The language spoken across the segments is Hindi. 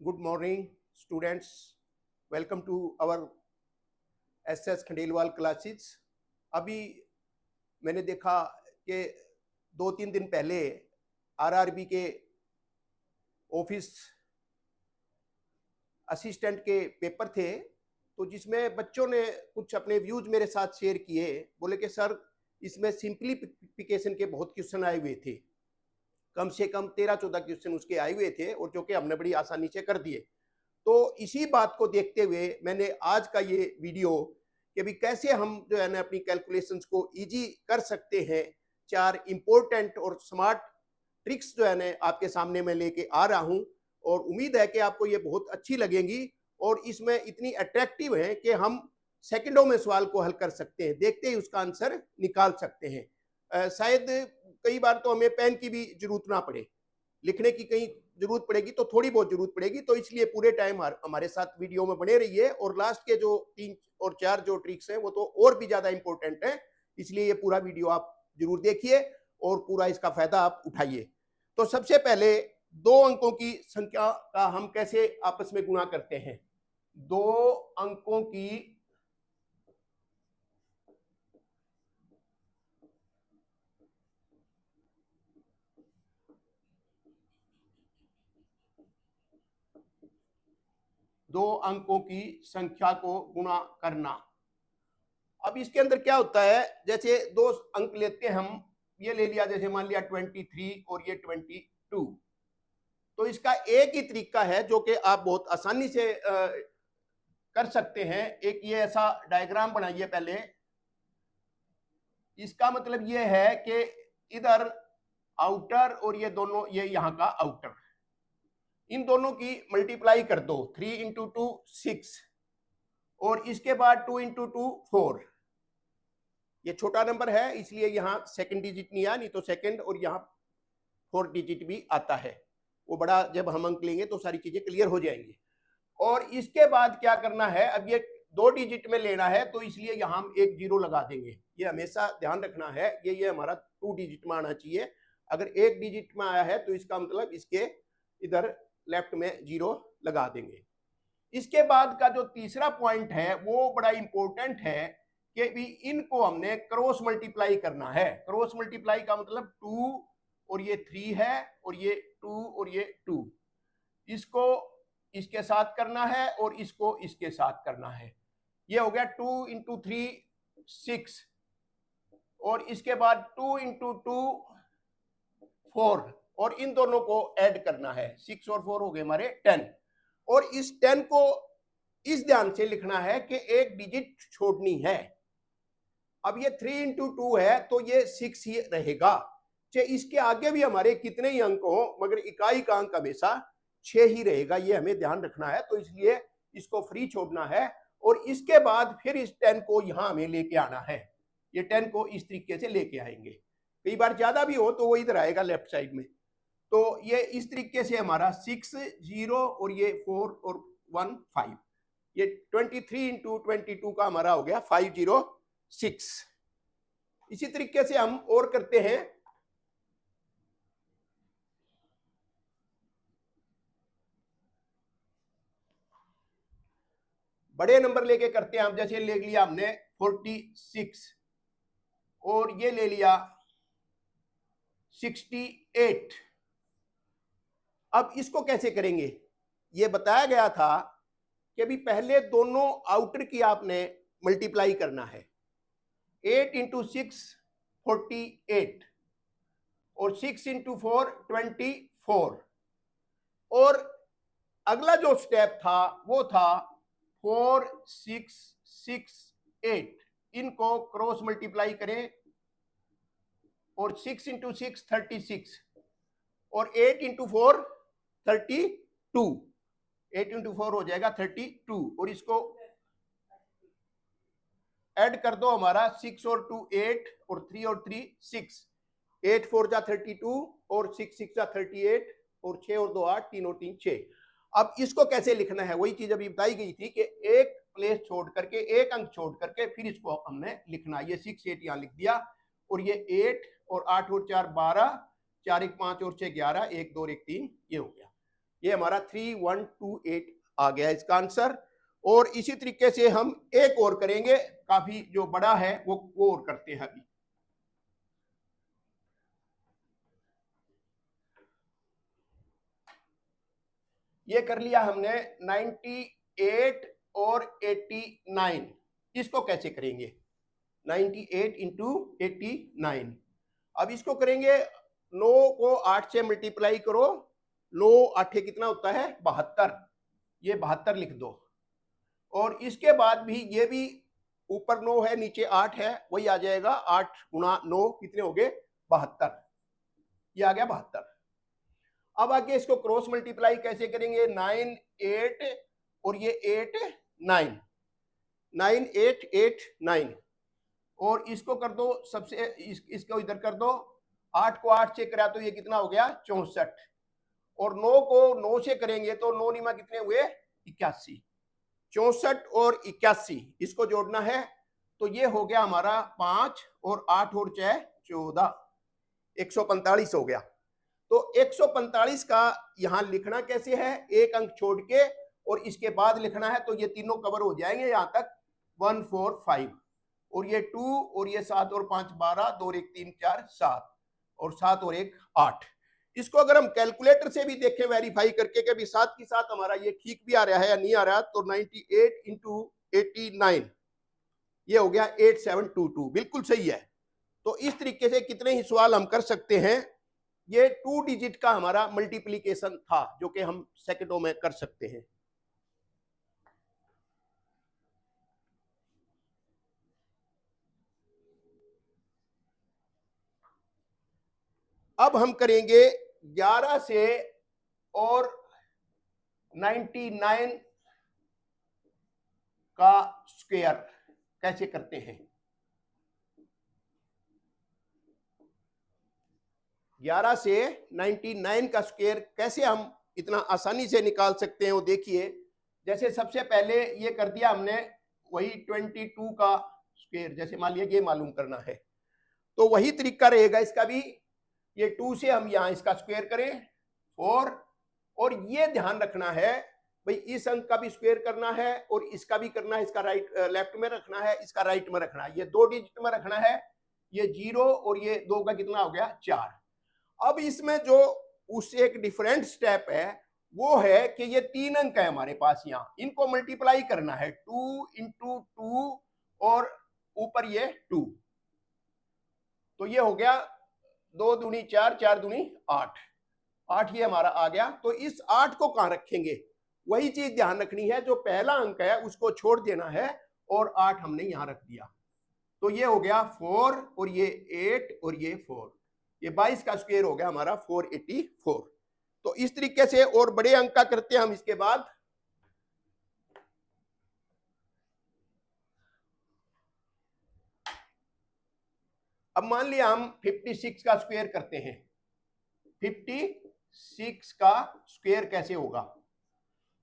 Good morning, students. Welcome to our SS Khandelwal classes. अभी मैंने देखा कि 2-3 दिन पहले आरआरबी के ऑफिस असिस्टेंट के पेपर थे, तो जिसमें बच्चों ने कुछ अपने व्यूज मेरे साथ शेयर किए। बोले कि सर, इसमें सिंप्लीफिकेशन के बहुत क्वेश्चन आए हुए थे, कम से कम 13-14 क्वेश्चन उसके आए हुए थे, और जो कि हमने बड़ी आसानी से कर दिए। तो इसी बात को देखते हुए मैंने आज का ये वीडियो कि भी कैसे हम जो है ना अपनी कैलकुलेशंस को इजी कर सकते हैं, 4 इंपॉर्टेंट और स्मार्ट ट्रिक्स जो है ना आपके सामने मैं लेके आ रहा हूं, और उम्मीद है कि आपको ये बहुत अच्छी लगेंगी और इसमें इतनी अट्रैक्टिव है कि हम सेकंडों में सवाल को हल कर सकते हैं, देखते ही उसका आंसर निकाल सकते हैं। शायद कई बार तो हमें पेन की भी जरूरत ना पड़े, लिखने की कहीं जरूरत पड़ेगी तो थोड़ी बहुत जरूरत पड़ेगी। तो इसलिए पूरे टाइम हमारे साथ वीडियो में बने रहिए, और लास्ट के जो 3 और 4 जो ट्रिक्स हैं वो तो और भी ज्यादा इंपॉर्टेंट है, इसलिए ये पूरा वीडियो आप जरूर देखिए और पूरा इसका फायदा आप उठाइए। तो सबसे पहले 2 अंकों की संख्या का हम कैसे आपस में गुणा करते हैं। 2 अंकों की संख्या को गुणा करना। अब इसके अंदर क्या होता है, जैसे 2 अंक लेते हैं हम, ये ले लिया, जैसे मान लिया 23 और ये 22। तो इसका एक ही तरीका है जो कि आप बहुत आसानी से कर सकते हैं। एक ये ऐसा डायग्राम बनाइए पहले। इसका मतलब ये है कि इधर आउटर और ये दोनों, ये यहां का आउटर, इन दोनों की मल्टीप्लाई कर दो। 3 इंटू 2 6, और इसके बाद 2 इंटू 2 4। ये छोटा नंबर है इसलिए यहां सेकंड डिजिट नहीं आया, नहीं तो सेकंड और यहां 4 डिजिट भी आता है। वो बड़ा जब हम अंक लेंगे तो सारी चीजें क्लियर हो जाएंगी। और इसके बाद क्या करना है, अब ये 2 डिजिट में लेना है तो इसलिए यहां हम एक 0 लगा देंगे। ये हमेशा ध्यान रखना है, ये हमारा 2 डिजिट में आना चाहिए। अगर 1 डिजिट में आया है तो इसका मतलब इसके इधर लेफ्ट में 0 लगा देंगे। इसके बाद का जो तीसरा पॉइंट है वो बड़ा इंपॉर्टेंट है कि भी इनको हमने क्रॉस मल्टीप्लाई करना है। क्रॉस मल्टीप्लाई का मतलब 2 और ये 3 है, और ये 2 और ये 2, इसको इसके साथ करना है और इसको इसके साथ करना है। ये हो गया 2 इंटू 3 6, और इसके बाद 2 इंटू 2 4, और इन दोनों को ऐड करना है। 6 और 4 हो गए हमारे 10, और इस 10 को इस ध्यान से लिखना है कि एक डिजिट छोड़नी है। अब ये 3 इंटू 2 है तो ये 6 ही रहेगा, चाहे इसके आगे भी हमारे कितने ही अंक हो, मगर इकाई का अंक हमेशा 6 ही रहेगा, ये हमें ध्यान रखना है। तो इसलिए इसको फ्री छोड़ना है, और इसके बाद फिर इस 10 को यहां हमें लेके आना है। ये 10 को इस तरीके से लेके आएंगे। कई बार ज्यादा भी हो तो वो इधर आएगा लेफ्ट साइड में। तो ये इस तरीके से हमारा 6 0 और ये 4 और 1 5, ये 23 इंटू 22 का हमारा हो गया 506। इसी तरीके से हम और करते हैं। बड़े नंबर लेके करते हैं हम, जैसे ले लिया हमने 46, और ये ले लिया 68। अब इसको कैसे करेंगे, ये बताया गया था कि अभी पहले दोनों आउटर की आपने मल्टीप्लाई करना है। 8 इंटू 6 48, और 6 इंटू 4 24, और अगला जो स्टेप था वो था 4 6 6 8, इनको क्रॉस मल्टीप्लाई करें, और 6 इंटू 6 36, और 8 इंटू 4 32, 8 इंटू 4 हो जाएगा 32, और इसको ऐड कर दो हमारा 6 और 2 8, और 3 और 3 6, 8 4 जा 32, और 6 6 जा 38, और 6 और 2 8, 3 और 3 6। अब इसको कैसे लिखना है, वही चीज अभी बताई गई थी कि एक प्लेस छोड़ करके, एक अंक छोड़ करके फिर इसको हमने लिखना। ये 6 8 यहां लिख दिया, और ये 8 और 8 और 4 12, 4 1 5 और 6 11, 1 2 1 3, ये हो गया। ये हमारा 3128 आ गया इसका आंसर। और इसी तरीके से हम एक और करेंगे, काफी जो बड़ा है वो और करते हैं अभी। ये कर लिया हमने 98 और 89। इसको कैसे करेंगे? 98 इंटू 89। अब इसको करेंगे, 9 को 8 से मल्टीप्लाई करो, 9 8 कितना होता है? 72। ये 72 लिख दो। और इसके बाद भी ये भी ऊपर 9 है, नीचे 8 है, वही आ जाएगा। 8 गुणा 9 कितने हो गए? 72। ये आ गया 72। अब आगे इसको क्रॉस मल्टीप्लाई कैसे करेंगे? 9 8 और ये 8 9, 9 8 8 9। और इसको कर दो सबसे, इसको इधर कर दो। 8 को 8 से करा तो ये कितना हो गया? 64। और 9 को 9 से करेंगे तो 9 निमा कितने हुए? 81। 64 और 81 इसको जोड़ना है तो ये हो गया हमारा 5 और 8 और 6 14, 145 हो गया। तो 145 का यहां लिखना कैसे है? एक अंक छोड़ के और इसके बाद लिखना है, तो ये तीनों कवर हो जाएंगे यहां तक। 145 और ये 2 और ये 7 और 5 12, 2 और 1 3 4 7 और 7 और 1 8। इसको अगर हम कैलकुलेटर से भी देखें वेरीफाई करके कि भी साथ के साथ हमारा ये ठीक भी आ रहा है या नहीं आ रहा, तो 98 इंटू 89 ये हो गया 8722, बिल्कुल सही है। तो इस तरीके से कितने ही सवाल हम कर सकते हैं। ये 2 डिजिट का हमारा मल्टीप्लीकेशन था जो कि हम सेकंडों में कर सकते हैं। अब हम करेंगे 11 से और 99 का स्क्वायर कैसे करते हैं। 11 से 99 का स्क्वायर कैसे हम इतना आसानी से निकाल सकते हैं वो देखिए। जैसे सबसे पहले ये कर दिया हमने, वही 22 का स्क्वायर, जैसे मान लिया ये मालूम करना है तो वही तरीका रहेगा इसका भी। ये 2 से हम यहां इसका स्क्वायर करें 4, और ये ध्यान रखना है भाई इस अंक का भी स्क्वायर करना है और इसका भी करना है। इसका राइट लेफ्ट में रखना है, इसका राइट में रखना है, ये 2 डिजिट में रखना है। ये 0 और ये 2 का कितना हो गया? 4। अब इसमें जो उससे एक डिफरेंट स्टेप है वो है कि ये 3 अंक है हमारे पास, यहां इनको मल्टीप्लाई करना है। 2 इंटू 2 और ऊपर ये 2, तो ये हो गया 2 दूनी 4, 4 दूनी 8, 8 ये हमारा आ गया। तो इस 8 को कहां रखेंगे? वही चीज ध्यान रखनी है, जो पहला अंक है उसको छोड़ देना है और 8 हमने यहां रख दिया। तो ये हो गया 4 और ये 8 और ये 4, ये 22 का स्क्वायर हो गया हमारा 484। तो इस तरीके से और बड़े अंक का करते हैं हम इसके बाद। अब मान लिया हम 56 का स्क्वायर करते हैं। 56 का स्क्वायर कैसे होगा?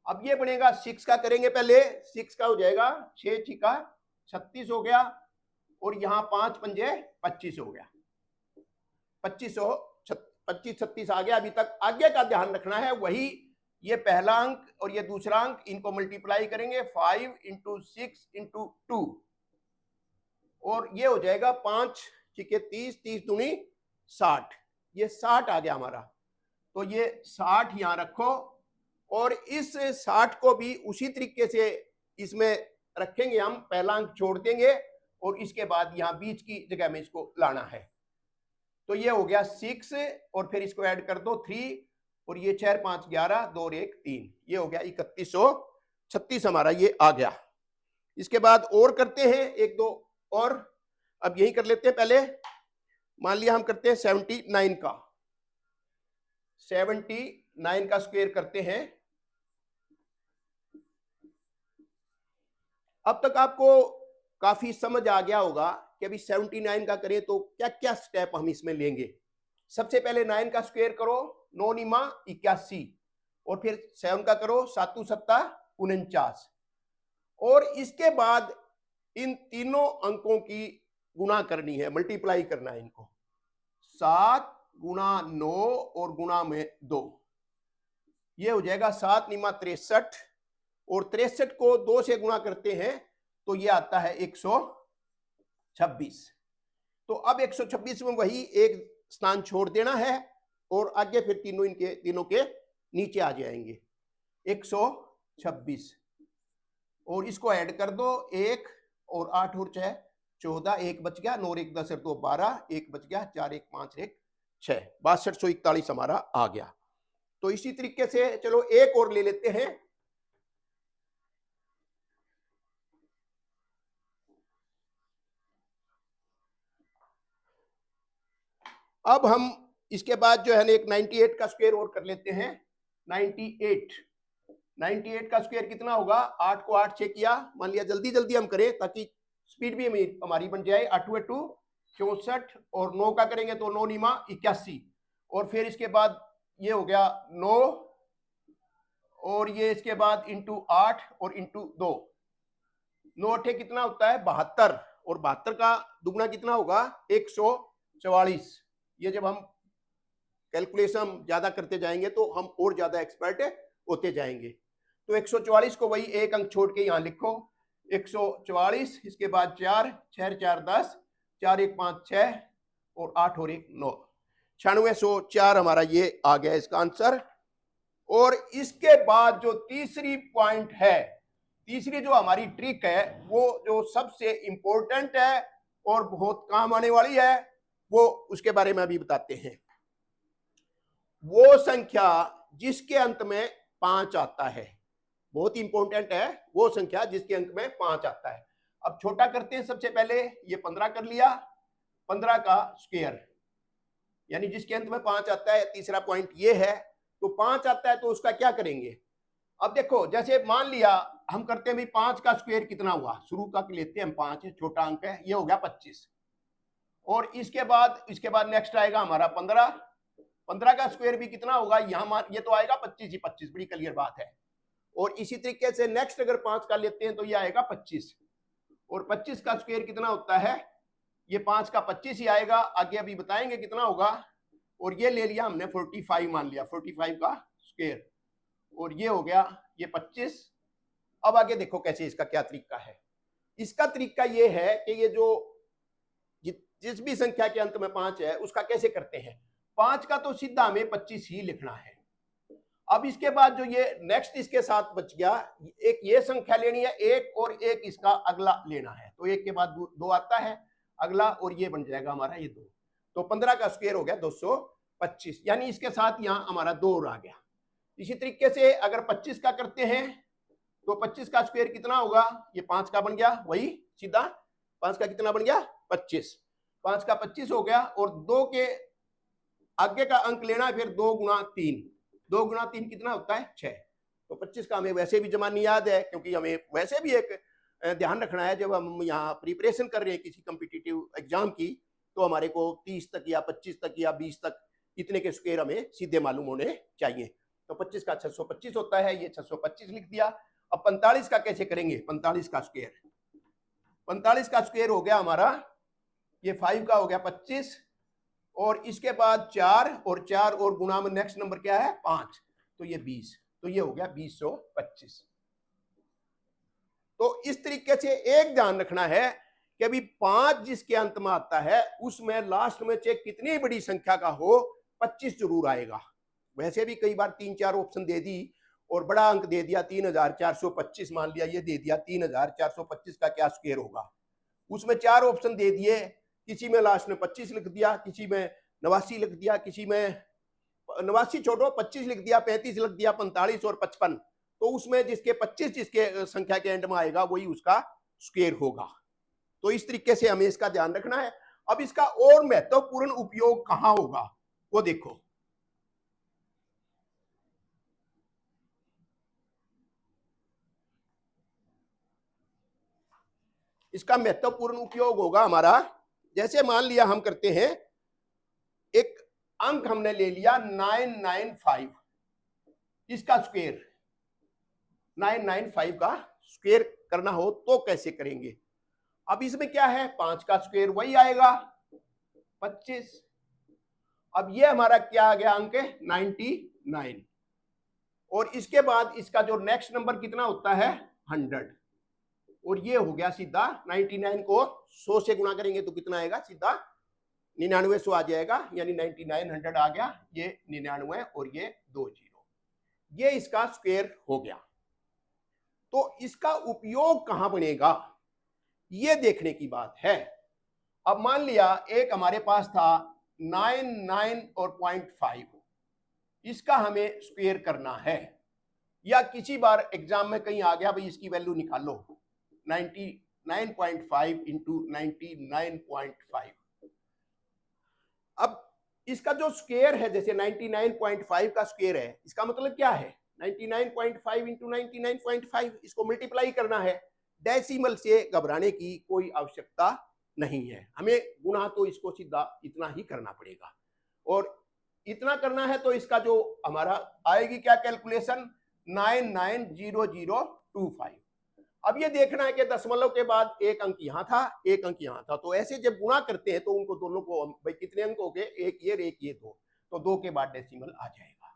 अब ये बनेगा 6 का करेंगे पहले। 6 का हो जाएगा 6 छिका 36 हो गया, और यहां 5 पंजे 25 हो गया। 25 36 आ गया। अभी तक आगे का ध्यान रखना है, वही ये पहला अंक और ये दूसरा अंक, इनको मल्टीप्लाई करेंगे 5 इंटू 6 इंटू 2, और ये हो जाएगा 5 छिके 30, 30 दूनी 60, ये 60 आ गया हमारा। तो ये 60 यहां रखो, और इस 60 को भी उसी तरीके से इसमें रखेंगे हम। पहला अंक छोड़ देंगे और इसके बाद यहां बीच की जगह में इसको लाना है। तो ये हो गया 6, और फिर इसको ऐड कर दो 3, और ये 4 5 11, 2 और 1 3, ये हो गया 3136 हमारा ये आ गया। इसके बाद और करते हैं एक दो और। अब यही कर लेते हैं पहले। मान लिया हम करते हैं 79 का, 79 का स्क्वायर करते हैं। अब तक आपको काफी समझ आ गया होगा कि अभी 79 का करें तो क्या क्या स्टेप हम इसमें लेंगे। सबसे पहले 9 का स्क्वायर करो, 9 निमा 81, और फिर 7 का करो, 7 7 49, और इसके बाद इन तीनों अंकों की गुणा करनी है, मल्टीप्लाई करना है इनको। 7 गुणा 9 और गुणा में 2, ये हो जाएगा 7 निमा 63, और 63 को 2 से गुणा करते हैं तो ये आता है 126। तो अब 126 में वही एक स्थान छोड़ देना है और आगे फिर तीनों के नीचे आ जाएंगे 126, और इसको ऐड कर दो, 1 और 8 और 6 14, 1 बच गया, 9 1 10 2 12, 1 बच गया, 4 1 5 1 6, 6241 हमारा आ गया। तो इसी तरीके से चलो एक और ले लेते हैं। अब हम इसके बाद जो है ना एक 98 का स्क्वायर और कर लेते हैं। 98 का स्क्वायर कितना होगा? 8 को 8 6 किया, मान लिया जल्दी जल्दी हम करें ताकि स्पीड भी हमारी बन जाए। 8 2 64, और 9 का करेंगे तो 9 निमा 81, और फिर इसके बाद ये हो गया 9, और ये इसके बाद इंटू 8 और इंटू 2, 9 8 कितना होता है? 72, और 72 का दुगना कितना होगा? 144। ये जब हम कैलकुलेशन ज्यादा करते जाएंगे तो हम और ज्यादा एक्सपर्ट होते जाएंगे। तो 144 को वही एक अंक छोड़ के यहां लिखो 144, इसके बाद 4 6 4 10, 4 1 5 6, और 8 और 1 9, 9604 हमारा ये आ गया इसका आंसर। और इसके बाद जो तीसरी पॉइंट है, तीसरी जो हमारी ट्रिक है, वो जो सबसे इंपॉर्टेंट है और बहुत काम आने वाली है, वो उसके बारे में अभी बताते हैं। वो संख्या जिसके अंत में 5 आता है, बहुत इंपॉर्टेंट है, वो संख्या जिसके अंक में 5 आता है। अब छोटा करते हैं, सबसे पहले ये 15 कर लिया, 15 का स्क्वायर, यानी जिसके अंत में 5 आता है। तीसरा पॉइंट ये है, तो 5 आता है तो उसका क्या करेंगे? अब देखो, जैसे मान लिया हम करते हैं भाई 5 का स्क्वायर कितना हुआ, शुरू का लेते हैं हम 5, छोटा अंक है, ये हो गया 25, और इसके बाद नेक्स्ट आएगा हमारा 15, 15 का स्क्वायर भी कितना होगा? यहां ये तो आएगा 25 ही 25, बड़ी क्लियर बात है। और इसी तरीके से नेक्स्ट अगर 5 का लेते हैं तो ये आएगा 25, और 25 का स्क्वायर कितना होता है? ये 5 का 25 ही आएगा, आगे अभी बताएंगे कितना होगा। और ये ले लिया हमने 45, मान लिया 45 का स्क्वायर, और ये हो गया ये 25। अब आगे देखो कैसे, इसका क्या तरीका है। इसका तरीका ये है कि ये जो जिस भी संख्या के अंत में 5 है उसका कैसे करते हैं। 5 का तो सीधा हमें 25 ही लिखना है। अब इसके बाद जो ये नेक्स्ट इसके साथ बच गया, एक ये संख्या लेनी है, एक और एक इसका अगला लेना है, तो एक के बाद 2 आता है अगला, और ये बन जाएगा हमारा ये 2। तो 15 का स्क्वायर हो गया 225, यानी इसके साथ यहां हमारा 2 और आ गया। इसी तरीके से अगर 25 का करते हैं तो 25 का स्क्वायर कितना होगा? ये 5 का बन गया, वही सीधा 5 का कितना बन गया? 25, 5 का 25 हो गया, और 2 के आगे का अंक लेना है, फिर 2 गुणा 3, 2 गुणा 3 कितना होता है? 6। तो 25 का हमें वैसे भी जमानी याद है, क्योंकि हमें वैसे भी एक ध्यान रखना है जब हम यहाँ प्रिपरेशन कर रहे हैं किसी कॉम्पिटिटिव एग्जाम की, तो हमारे को 30 तक या 25 तक या 20 तक इतने के स्क्वायर हमें सीधे मालूम होने चाहिए। तो 25 का 625 होता है, ये 625 लिख दिया। अब 45 का कैसे करेंगे? 45 का स्क्वायर, 45 का स्क्वायर हो गया हमारा, ये 5 का हो गया 25, और इसके बाद 4 और 4 और गुणा में नेक्स्ट नंबर क्या है? 5, तो ये 20, तो ये हो गया 2025। तो इस तरीके से एक ध्यान रखना है कि अभी 5 जिसके अंत में आता है उसमें लास्ट में चाहे कितनी बड़ी संख्या का हो, 25 जरूर आएगा। वैसे भी कई बार 3-4 ऑप्शन दे दी और बड़ा अंक दे दिया 3425, मान लिया ये दे दिया 3425 का क्या स्क्वायर होगा, उसमें 4 ऑप्शन दे दिए, किसी में लास्ट में 25 लिख दिया, किसी में 89 लिख दिया, किसी में 89 छोड़ो 25 लिख दिया, 35 लिख दिया, 45 और 55, तो उसमें जिसके 25 जिसके संख्या के एंड में आएगा वही उसका स्क्वायर होगा। तो इस तरीके से हमें इसका ध्यान रखना है। अब इसका और महत्वपूर्ण उपयोग कहां होगा वो देखो। इसका महत्वपूर्ण उपयोग होगा हमारा, जैसे मान लिया हम करते हैं एक अंक हमने ले लिया 995, इसका स्क्वायर 995 का स्क्वायर करना हो तो कैसे करेंगे। अब इसमें क्या है? 5 का स्क्वायर वही आएगा 25। अब ये हमारा क्या आ गया अंक? 99। और इसके बाद इसका जो नेक्स्ट नंबर कितना होता है 100, और ये हो गया सीधा 99 को 100 से गुणा करेंगे तो कितना आएगा, सीधा 9900 आ जाएगा, यानी 9900 आ गया, ये 99 और ये 2 जीरो, ये इसका स्क्वायर हो गया। तो इसका उपयोग कहां बनेगा ये देखने की बात है। अब मान लिया एक हमारे पास था 99 और 0.5, इसका हमें स्क्वायर करना है, या किसी बार एग्जाम में कहीं आ गया भाई इसकी वैल्यू निकालो 99.5 इंटू 99.5। अब इसका जो स्क्वायर है, जैसे 99.5 का स्क्वायर है, इसका मतलब क्या है 99.5 इंटू 99.5, इसको मल्टीप्लाई करना है। डेसिमल से घबराने की कोई आवश्यकता नहीं है, हमें गुणा तो इसको सीधा इतना ही करना पड़ेगा, और इतना करना है तो इसका जो हमारा आएगी क्या कैलकुलेशन 990025। अब ये देखना है कि दशमलव के बाद एक अंक यहां था, एक अंक यहां था, तो ऐसे जब गुणा करते हैं तो उनको दोनों को भाई कितने अंक हो गए, एक ये दो, तो 2 के बाद डेसिमल आ जाएगा।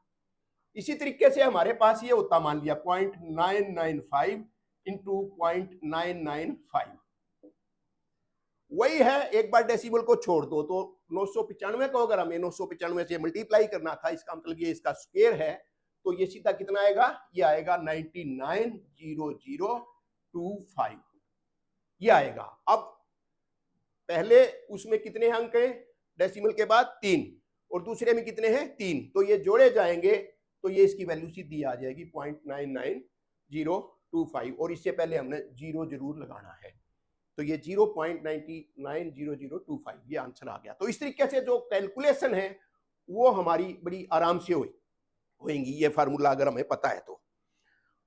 इसी तरीके से हमारे पास ये होता, मान लिया 0.995 इंटू 0.995, वही है, एक बार डेसिमल को छोड़ दो तो 995 को अगर हमें 995 से मल्टीप्लाई करना था, इसका मतलब ये इसका स्क्वायर है, तो ये सीधा कितना आएगा, ये आएगा 990025, ये आएगा। अब पहले उसमें कितने अंक हैं डेसिमल के बाद 3, और दूसरे में कितने हैं 3, तो ये जोड़े जाएंगे तो ये इसकी वैल्यू सीधी आ जाएगी 0.99025, और इससे पहले हमने जीरो जरूर लगाना है, तो ये 0.990025 ये आंसर आ गया। तो इस तरीके से जो कैलकुलेशन है वो हमारी बड़ी आराम से होएंगी, ये फार्मूला अगर हमें पता है तो।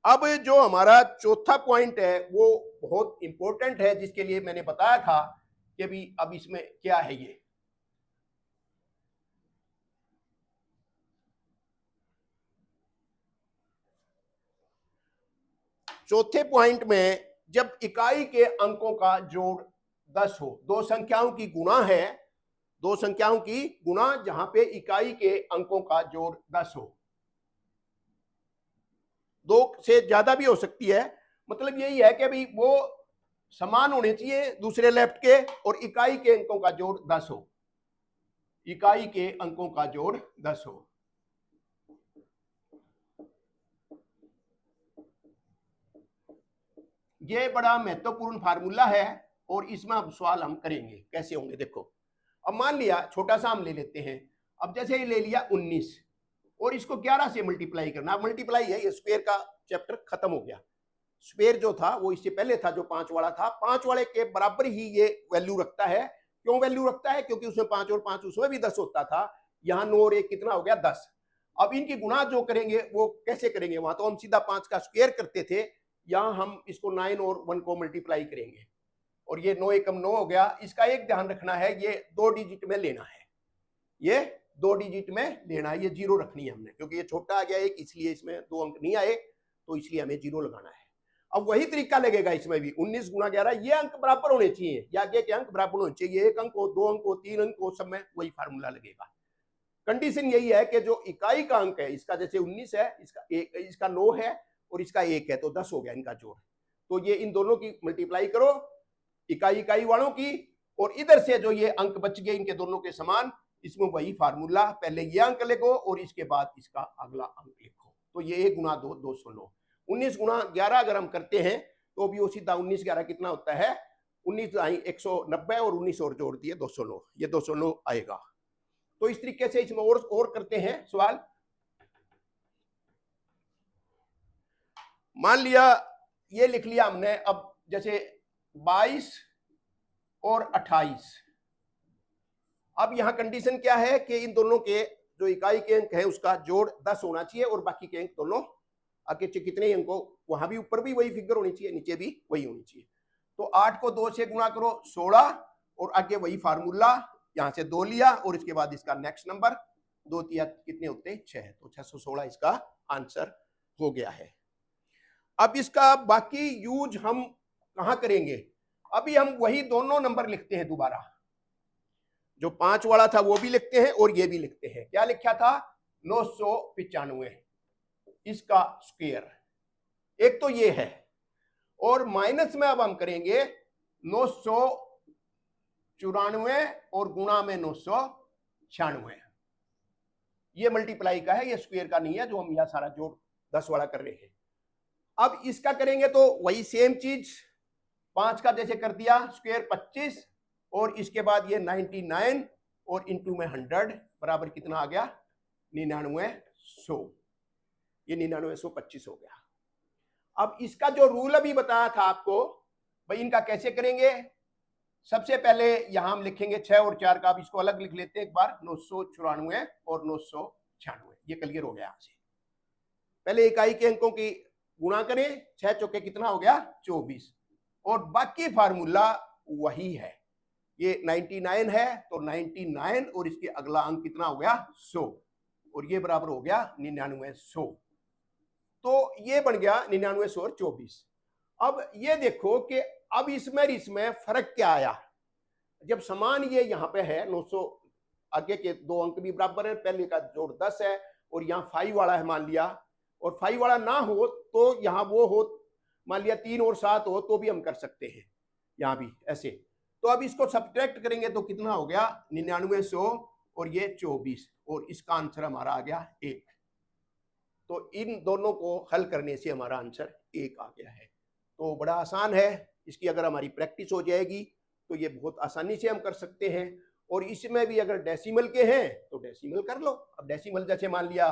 अब जो हमारा चौथा पॉइंट है वो बहुत इंपॉर्टेंट है, जिसके लिए मैंने बताया था कि भी अब इसमें क्या है, ये चौथे पॉइंट में जब इकाई के अंकों का जोड़ 10 हो, दो संख्याओं की गुणा है, दो संख्याओं की गुणा जहां पे इकाई के अंकों का जोड़ 10 हो, 2 से ज्यादा भी हो सकती है, मतलब यही है कि भाई वो समान होने चाहिए दूसरे लेफ्ट के, और इकाई के अंकों का जोड़ 10 हो, इकाई के अंकों का जोड़ 10 हो। ये बड़ा महत्वपूर्ण फार्मूला है, और इसमें अब सवाल हम करेंगे कैसे होंगे। देखो अब मान लिया छोटा सा हम ले लेते हैं, अब जैसे ये ले लिया 19 और इसको 11 से मल्टीप्लाई करना, मल्टीप्लाई है, ये स्क्वायर का चैप्टर खत्म हो गया। स्क्वायर जो था वो इससे पहले था, जो 5 वाला था, 5 वाले के बराबर ही ये वैल्यू रखता है। क्यों वैल्यू रखता है, क्योंकि उसमें 5 और 5 उसमें भी 10 होता था, यहाँ 9 और 1 कितना हो गया 10। अब इनकी गुणा जो करेंगे वो कैसे करेंगे, वहां तो हम सीधा 5 का स्क्वायर करते थे, यहाँ हम इसको 9 और 1 को मल्टीप्लाई करेंगे, और ये 9 एकम 9 हो गया। इसका एक ध्यान रखना है, ये 2 डिजिट में लेना है, ये 2 डिजिट में लेना है, ये 0 रखनी है हमने, क्योंकि ये छोटा आ गया एक, इसलिए इसमें 2 अंक नहीं आए, तो इसलिए हमें 0 लगाना है। अब वही तरीका लगेगा इसमें भी, 19 गुणा 11, ये अंक बराबर होने चाहिए, या आगे के अंक बराबर होने चाहिए, 1 अंक हो, 2 अंक हो, 3 अंक हो, सब में वही फार्मूला लगेगा। कंडीशन यही है कि जो इकाई का अंक है, इसका जैसे 19 है, इसका 9 है और इसका 1 है, तो 10 हो गया इनका जोड़। तो ये इन दोनों की मल्टीप्लाई करो, इकाई वालों की, और इधर से जो ये अंक बच गए इनके दोनों के समान, इसमें वही फार्मूला, पहले ये अंक लिखो और इसके बाद इसका अगला अंक लिखो, तो ये 1 गुणा 2 209। 19 गुणा 11 अगर हम करते हैं तो भी वो सीधा 19 11 कितना होता है, 19 190, और 19 और जोड़ दिए 209, ये 209 आएगा। तो इस तरीके से इसमें और करते हैं सवाल। मान लिया ये लिख लिया हमने, अब जैसे 22 और 28, अब यहां कंडीशन क्या है कि इन दोनों के जो इकाई के अंक है उसका जोड़ 10 होना चाहिए, और बाकी के अंक दोनों आगे कितने अंक हो, वहां भी ऊपर भी वही फिगर होनी चाहिए, नीचे भी वही होनी चाहिए। तो 8 को 2 से गुणा करो 16, और आगे वही फार्मूला, यहां से 2 लिया और इसके बाद इसका नेक्स्ट नंबर 2 तिया कितने होते हैं 6, तो 616 इसका आंसर हो गया है। अब इसका बाकी यूज हम कहां करेंगे, अभी हम वही दोनों नंबर लिखते हैं दोबारा, जो 5 वाला था वो भी लिखते हैं और ये भी लिखते हैं। क्या लिखा था 995, इसका स्क्वायर, एक तो ये है, और माइनस में अब हम करेंगे 994 और गुणा में 996, ये मल्टीप्लाई का है, ये स्क्वायर का नहीं है जो हम यहां सारा जोड़ 10 वाला कर रहे हैं। अब इसका करेंगे तो वही सेम चीज, 5 का जैसे कर दिया स्क्वायर 25, और इसके बाद ये 99 और इंटू में 100 बराबर कितना आ गया 9900, ये 9925 हो गया। अब इसका जो रूल अभी बताया था आपको, भाई इनका कैसे करेंगे, सबसे पहले यहां हम लिखेंगे 6 और 4 का, अब इसको अलग लिख लेते हैं एक बार, 994 और 996, ये क्लियर हो गया। आपसे पहले इकाई के अंकों की गुणा करें, 6 चौके कितना हो गया 24, और बाकी फार्मूला वही है, ये 99 है तो 99 और इसके अगला अंक कितना हो गया 100, और ये बराबर हो गया 9900, तो ये बन गया 9900 और 24। अब ये देखो कि अब इसमें फर्क क्या आया, जब समान ये यहाँ पे है 900, आगे के दो अंक भी बराबर है, पहले का जोड़ 10 है और यहाँ 5 वाला है मान लिया, और 5 वाला ना हो तो यहाँ वो हो, मान लिया 3 और 7 हो तो भी हम कर सकते हैं यहाँ भी ऐसे। तो अब इसको सब्ट्रैक्ट करेंगे तो कितना हो गया 9900 और ये 24, और इसका आंसर हमारा आ गया 1। तो इन दोनों को हल करने से हमारा आंसर 1 आ गया है। तो बड़ा आसान है, इसकी अगर हमारी प्रैक्टिस हो जाएगी तो ये बहुत आसानी से हम कर सकते हैं। और इसमें भी अगर डेसिमल के हैं तो डेसिमल कर लो। अब डेसिमल जैसे मान लिया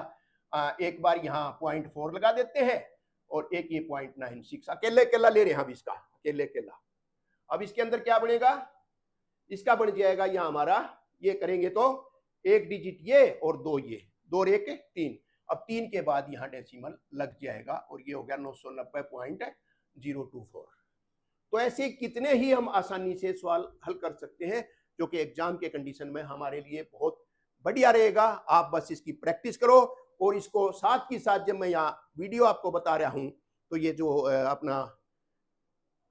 एक बार यहाँ 0.4 लगा देते हैं और एक ये 0.96 अकेले अकेला ले रहे हैं हम इसका, अकेले अकेला। अब इसके अंदर क्या बनेगा, इसका बन जाएगा यहाँ हमारा, ये करेंगे तो 1 डिजिट ये और 2 ये, 2 और 1 3, अब 3 के बाद यहाँ डेसिमल लग जाएगा और ये हो गया 990.024। तो ऐसे कितने ही हम आसानी से सवाल हल कर सकते हैं जो कि एग्जाम के कंडीशन में हमारे लिए बहुत बढ़िया रहेगा। आप बस इसकी प्रैक्टिस करो, और इसको साथ ही साथ जब मैं यहाँ वीडियो आपको बता रहा हूं तो ये जो अपना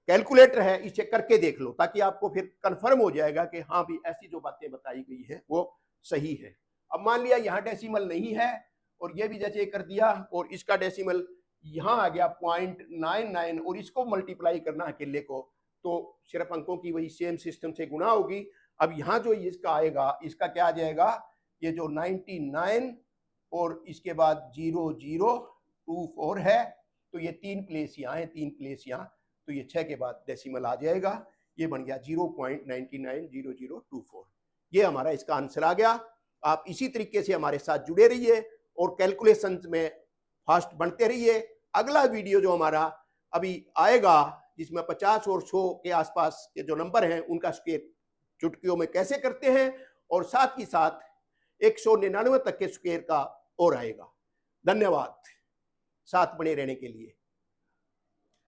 कैलकुलेटर है इसे करके देख लो, ताकि आपको फिर कंफर्म हो जाएगा कि हाँ भी ऐसी जो बातें बताई गई है वो सही है। अब मान लिया यहाँ डेसिमल नहीं है और ये भी जैसे कर दिया, और इसका डेसिमल यहाँ आ गया 0.99 और इसको मल्टीप्लाई करना अकेले को, तो सिर्फ अंकों की वही सेम सिस्टम से गुणा होगी। अब यहाँ जो इसका आएगा, इसका क्या आ जाएगा, ये जो 99 और इसके बाद 0024 है, तो ये 3 प्लेस यहाँ है, 3 प्लेस यहाँ, तो ये 6 के बाद डेसिमल आ जाएगा, ये बन गया 0.990024। ये हमारा इसका आंसर आ गया। आप इसी तरीके से हमारे साथ जुड़े रहिए और कैलकुलेशन में फास्ट बनते रहिए। अगला वीडियो जो हमारा अभी आएगा जिसमें 50 और 100 के आसपास के जो नंबर हैं उनका स्क्वायर चुटकियों में कैसे करते हैं, और साथ ही साथ 199 तक के स्क्वायर का और आएगा। धन्यवाद साथ बने रहने के लिए।